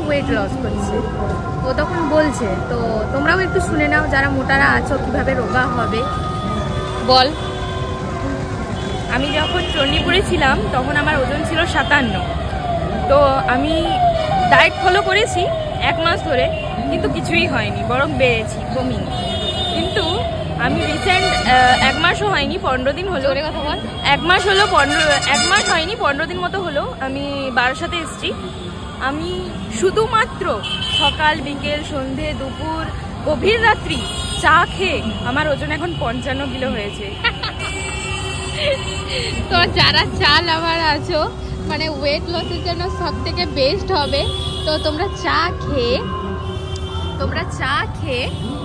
Weight loss করছে। ও তখন বলছে, তো তোমরাও একটু শুনে নাও যারা মোটারা আছো কিভাবে রোগা হবে। বল। আমি যখন চণ্ডীপুরে ছিলাম তখন আমার ওজন ছিল 57। তো আমি ডায়েট ফলো করেছি 1 মাস ধরে, কিন্তু কিছুই হয়নি, বরং বেড়েছি, কমিনি। কিন্তু আমি রিসেন্ট 1 মাসও হয়নি, 15 দিন হলো। কথা বল। 1 মাস হলো, 1 মাস হয়নি, 15 দিন মতো হলো আমি বারাসাতে এসেছি। আমি শুধুমাত্র সকাল, বিকেল, সন্ধে, দুপুর, গভীর রাত্রি চা খেয়ে আমার ওজন এখন 55 কিলো হয়েছে। তো যারা চা লাভার আছো, মানে ওয়েট লসের জন্য সব থেকে বেস্ট হবে, তো তোমরা চা খেয়ে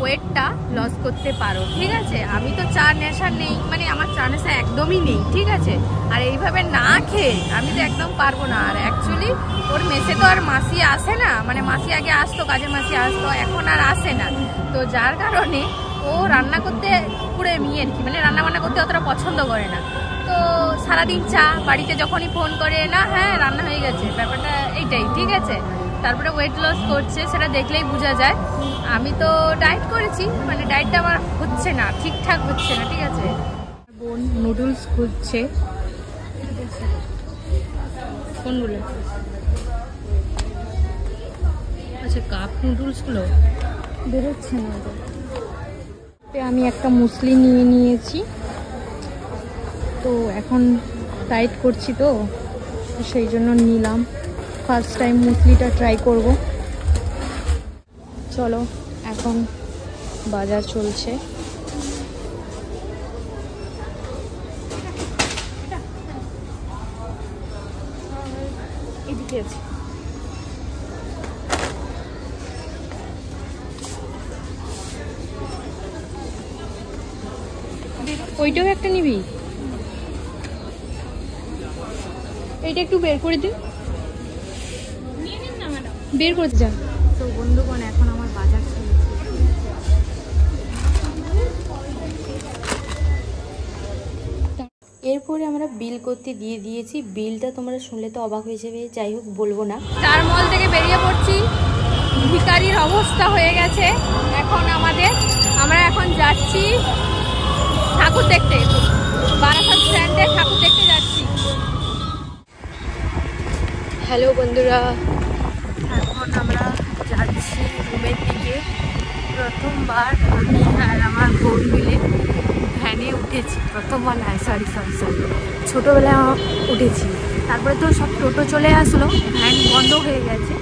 ওয়েটটা লস করতে পারো, ঠিক আছে। আমি তো চা নেশা নেই, মানে আমার চা নেশা একদমই নেই, ঠিক আছে। আর এইভাবে না খেয়ে আমি তো একদম পারবো না। আর অ্যাকচুয়ালি ওর মেসে তো আর মাসি আসে না, মানে মাসি আগে আসতো, কাজের মাসি আসতো, এখন আর আসে না। তো যার কারণে ও রান্না করতে পুরো কি মানে রান্না বান্না করতে অতটা পছন্দ করে না। তো সারাদিন চা, বাড়িতে যখনই ফোন করে না, হ্যাঁ রান্না হয়ে গেছে, ব্যাপারটা এইটাই, ঠিক আছে। তারপরে ওয়েট লস করছে, সেটা দেখলেই বোঝা যায়। আমি তো ডায়েট করেছি, মানে ডায়েটটা আমার হচ্ছে না, ঠিকঠাক হচ্ছে না, ঠিক আছে। বোন নুডলস খুঁজছে, কোনগুলো? আচ্ছা, কাপ নুডলসগুলো বেরোচ্ছে না। আমি একটা মুসলি নিয়ে নিয়েছি, তো এখন ডায়েট করছি, তো সেই জন্য নিলাম। ফার্স্ট টাইম মুসলিটা ট্রাই করব। চলো, এখন বাজার চলছে। এদিকে আছে। ওইটাও একটা নিবি? এইটা একটু বের করে দিন, বের করতে যান। তো বন্ধুগণ, এখন আমার বাজার চলছে। এরপরে আমরা বিল করতে দিয়ে দিয়েছি। বিলটা তোমরা শুনলে তো অবাক হয়ে যাবে, যাই হোক বলবো না। স্টার মল থেকে বেরিয়ে পড়ছি, ভিখারির অবস্থা হয়ে গেছে এখন আমাদের। আমরা এখন যাচ্ছি ঠাকুর দেখতে, বারাসাত স্ট্যান্ডে ঠাকুর দেখতে যাচ্ছি। হ্যালো বন্ধুরা, এখন আমরা যাচ্ছি রুমের দিকে। প্রথমবার আমি আর আমার বোন মিলে ভ্যানে উঠেছি। প্রথমবার না, সরি, ছোটোবেলায় উঠেছি। তারপরে তো সব টোটো চলে আসলো, ভ্যান বন্ধ হয়ে গেছে।